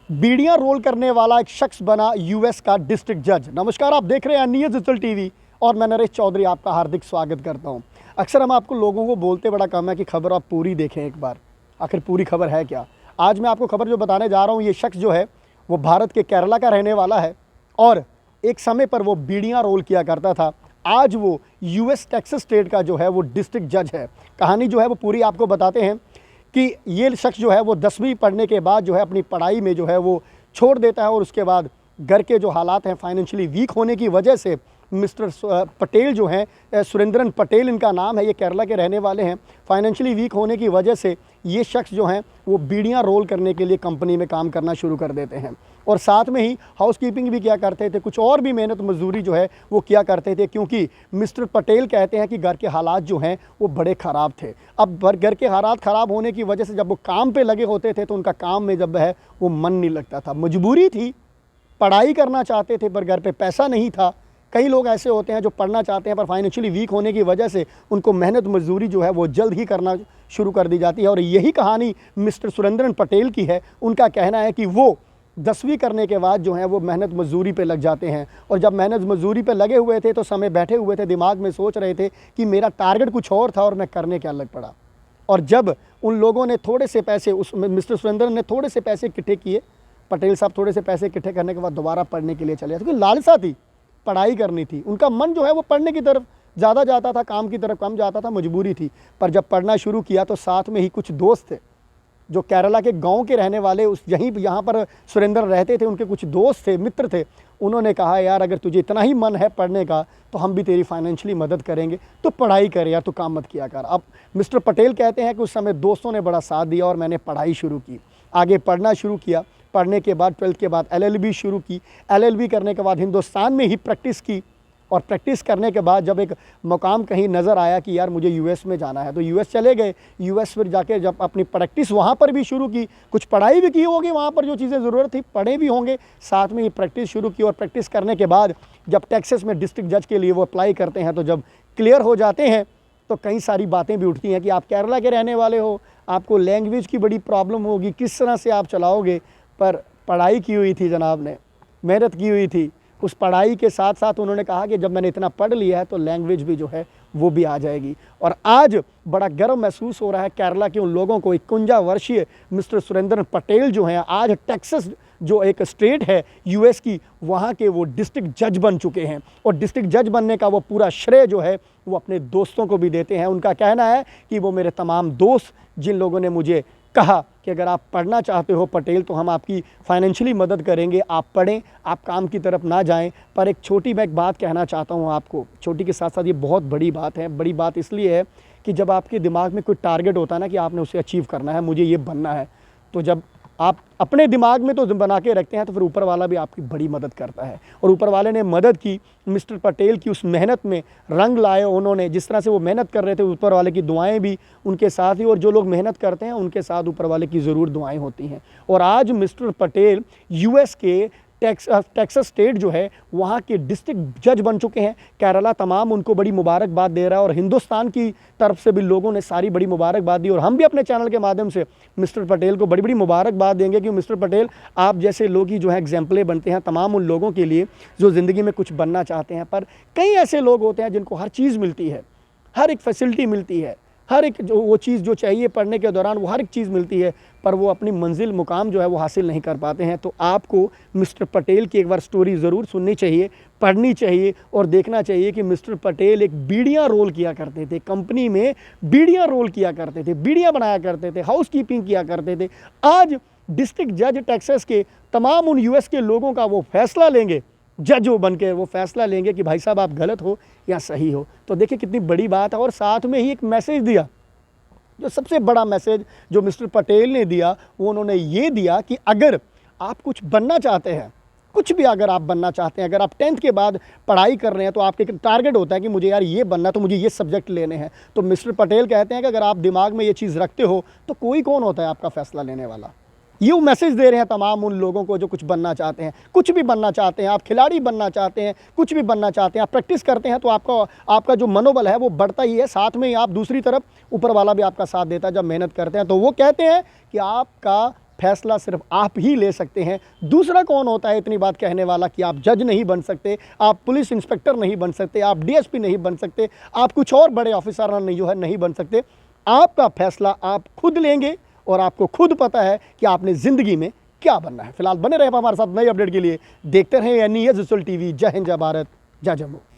बीड़ियां role करने वाला एक शख्स बना यूएस का डिस्ट्रिक्ट जज। नमस्कार, आप देख रहे हैं न्यूज़ डिजिटल टीवी और मैं नरेश चौधरी आपका हार्दिक स्वागत करता हूं। अक्सर हम आपको लोगों को बोलते बड़ा कम है कि खबर आप पूरी देखें एक बार, आखिर पूरी खबर है क्या। आज मैं आपको खबर जो बताने जा रहा हूं, ये शख्स जो है वो भारत के केरला का रहने वाला है और एक समय पर वो बीड़ियां रोल किया करता था। आज वो यूएस टेक्सास स्टेट का जो है वो डिस्ट्रिक्ट जज है। कहानी जो है वो पूरी आपको बताते हैं कि ये शख्स जो है वो 10वीं पढ़ने के बाद जो है अपनी पढ़ाई में जो है वो छोड़ देता है और उसके बाद घर के जो हालात हैं फाइनेंशियली वीक होने की वजह से मिस्टर पटेल जो हैं, सुरेंद्रन पटेल इनका नाम है, ये केरला के रहने वाले हैं। फाइनेंशियली वीक होने की वजह से ये शख्स जो हैं वो बीड़ियां रोल करने के लिए कंपनी में काम करना शुरू कर देते हैं और साथ में ही हाउस कीपिंग भी किया करते थे, कुछ और भी मेहनत मजदूरी जो है वो किया करते थे, क्योंकि मिस्टर पटेल कहते हैं कि घर के हालात जो हैं वो बड़े ख़राब थे। अब घर के हालात ख़राब होने की वजह से जब वो काम पे लगे होते थे तो उनका काम में जब है वो मन नहीं लगता था। मजबूरी थी, पढ़ाई करना चाहते थे पर घर पे पैसा नहीं था। कई लोग ऐसे होते हैं जो पढ़ना चाहते हैं पर फाइनेंशियली वीक होने की वजह से उनको मेहनत मजदूरी जो है वो जल्द ही करना शुरू कर दी जाती है। और यही कहानी मिस्टर सुरेंद्रन पटेल की है। उनका कहना है कि वो 10वीं करने के बाद जो है वो मेहनत मजदूरी पे लग जाते हैं और जब मेहनत मजदूरी पे लगे हुए थे तो समय बैठे हुए थे, दिमाग में सोच रहे थे कि मेरा टारगेट कुछ और था और मैं करने क्या लग पड़ा। और जब उन लोगों ने थोड़े से पैसे, उस मिस्टर सुरेंद्रन ने थोड़े से पैसे इकट्ठे किए, पटेल साहब थोड़े से पैसे इकट्ठे करने के बाद दोबारा पढ़ने के लिए चले, क्योंकि लालसा थी, पढ़ाई करनी थी। उनका मन जो है वो पढ़ने की तरफ ज़्यादा जाता था, काम की तरफ कम जाता था, मजबूरी थी। पर जब पढ़ना शुरू किया तो साथ में ही कुछ दोस्त थे जो केरला के गांव के रहने वाले, उस यहाँ पर सुरेंद्र रहते थे, उनके कुछ दोस्त थे, मित्र थे। उन्होंने कहा यार अगर तुझे इतना ही मन है पढ़ने का तो हम भी तेरी फाइनेंशियली मदद करेंगे, तो पढ़ाई कर यार, तो काम मत किया कर। अब मिस्टर पटेल कहते हैं कि उस समय दोस्तों ने बड़ा साथ दिया और मैंने पढ़ाई शुरू की, आगे पढ़ना शुरू किया। पढ़ने के बाद 12th के बाद LLB शुरू की। LLB करने के बाद हिंदुस्तान में ही प्रैक्टिस की और प्रैक्टिस करने के बाद जब एक मुकाम कहीं नज़र आया कि यार मुझे यूएस में जाना है तो यूएस चले गए। यूएस फिर जाके जब अपनी प्रैक्टिस वहाँ पर भी शुरू की, कुछ पढ़ाई भी की होगी, वहाँ पर जो चीज़ें ज़रूरत थी पढ़े भी होंगे, साथ में ही प्रैक्टिस शुरू की। और प्रैक्टिस करने के बाद जब टेक्सास में डिस्ट्रिक्ट जज के लिए वो अप्लाई करते हैं तो जब क्लियर हो जाते हैं तो कई सारी बातें भी उठती हैं कि आप केरला के रहने वाले हो, आपको लैंग्वेज की बड़ी प्रॉब्लम होगी, किस तरह से आप चलाओगे। पर पढ़ाई की हुई थी जनाब ने, मेहनत की हुई थी। उस पढ़ाई के साथ साथ उन्होंने कहा कि जब मैंने इतना पढ़ लिया है तो लैंग्वेज भी जो है वो भी आ जाएगी। और आज बड़ा गर्व महसूस हो रहा है केरला के उन लोगों को। 51 वर्षीय मिस्टर सुरेंद्रन पटेल जो हैं आज टेक्सास जो एक स्टेट है यूएस की, वहाँ के वो डिस्ट्रिक्ट जज बन चुके हैं और डिस्ट्रिक्ट जज बनने का वो पूरा श्रेय जो है वो अपने दोस्तों को भी देते हैं। उनका कहना है कि वो मेरे तमाम दोस्त जिन लोगों ने मुझे कहा कि अगर आप पढ़ना चाहते हो पटेल तो हम आपकी फाइनेंशियली मदद करेंगे, आप पढ़ें, आप काम की तरफ ना जाएं। पर एक छोटी मैं एक बात कहना चाहता हूं आपको, छोटी के साथ साथ ये बहुत बड़ी बात है। बड़ी बात इसलिए है कि जब आपके दिमाग में कोई टारगेट होता है ना कि आपने उसे अचीव करना है, मुझे ये बनना है, तो जब आप अपने दिमाग में तो बना के रखते हैं तो फिर ऊपर वाला भी आपकी बड़ी मदद करता है। और ऊपर वाले ने मदद की, मिस्टर पटेल की उस मेहनत में रंग लाए उन्होंने। जिस तरह से वो मेहनत कर रहे थे ऊपर वाले की दुआएं भी उनके साथ ही, और जो लोग मेहनत करते हैं उनके साथ ऊपर वाले की ज़रूर दुआएं होती हैं। और आज मिस्टर पटेल यूएस के टेक्सास स्टेट जो है वहाँ के डिस्ट्रिक्ट जज बन चुके हैं। केरला तमाम उनको बड़ी मुबारकबाद दे रहा है और हिंदुस्तान की तरफ से भी लोगों ने सारी बड़ी मुबारकबाद दी। और हम भी अपने चैनल के माध्यम से मिस्टर पटेल को बड़ी बड़ी मुबारकबाद देंगे कि मिस्टर पटेल आप जैसे लोग ही जो है एग्जाम्पलें बनते हैं तमाम उन लोगों के लिए जो ज़िंदगी में कुछ बनना चाहते हैं। पर कई ऐसे लोग होते हैं जिनको हर चीज़ मिलती है, हर एक फैसिलिटी मिलती है, हर एक जो वो चीज़ जो चाहिए पढ़ने के दौरान वो हर एक चीज़ मिलती है, पर वो अपनी मंजिल मुकाम जो है वो हासिल नहीं कर पाते हैं। तो आपको मिस्टर पटेल की एक बार स्टोरी ज़रूर सुननी चाहिए, पढ़नी चाहिए और देखना चाहिए कि मिस्टर पटेल एक बीड़ियाँ रोल किया करते थे, कंपनी में बीड़ियाँ रोल किया करते थे, बीड़ियाँ बनाया करते थे, हाउस कीपिंग किया करते थे। आज डिस्ट्रिक्ट जज टेक्सास के तमाम उन यूएस के लोगों का वो फैसला लेंगे, जज हो बन के वो फैसला लेंगे कि भाई साहब आप गलत हो या सही हो। तो देखिए कितनी बड़ी बात है। और साथ में ही एक मैसेज दिया, जो सबसे बड़ा मैसेज जो मिस्टर पटेल ने दिया वो उन्होंने ये दिया कि अगर आप कुछ बनना चाहते हैं, कुछ भी अगर आप बनना चाहते हैं, अगर आप 10th के बाद पढ़ाई कर रहे हैं तो आपके एक टारगेट होता है कि मुझे यार ये बनना, तो मुझे ये सब्जेक्ट लेने हैं। तो मिस्टर पटेल कहते हैं कि अगर आप दिमाग में ये चीज़ रखते हो तो कोई कौन होता है आपका फ़ैसला लेने वाला। ये मैसेज दे रहे हैं तमाम उन लोगों को जो कुछ बनना चाहते हैं, कुछ भी बनना चाहते हैं, आप खिलाड़ी बनना चाहते हैं, कुछ भी बनना चाहते हैं, आप प्रैक्टिस करते हैं तो आपका जो मनोबल है वो बढ़ता ही है। साथ में ही आप दूसरी तरफ ऊपर वाला भी आपका साथ देता है जब मेहनत करते हैं। तो वो कहते हैं कि आपका फैसला सिर्फ आप ही ले सकते हैं। दूसरा कौन होता है इतनी बात कहने वाला कि आप जज नहीं बन सकते, आप पुलिस इंस्पेक्टर नहीं बन सकते, आप डीएसपी नहीं बन सकते, आप कुछ और बड़े ऑफिसर नहीं बन सकते। आपका फैसला आप खुद लेंगे और आपको खुद पता है कि आपने ज़िंदगी में क्या बनना है। फिलहाल बने रहे हमारे साथ नए अपडेट के लिए, देखते रहें NES डिजिटल टीवी। जय हिंद, जय भारत, जय जम्मू।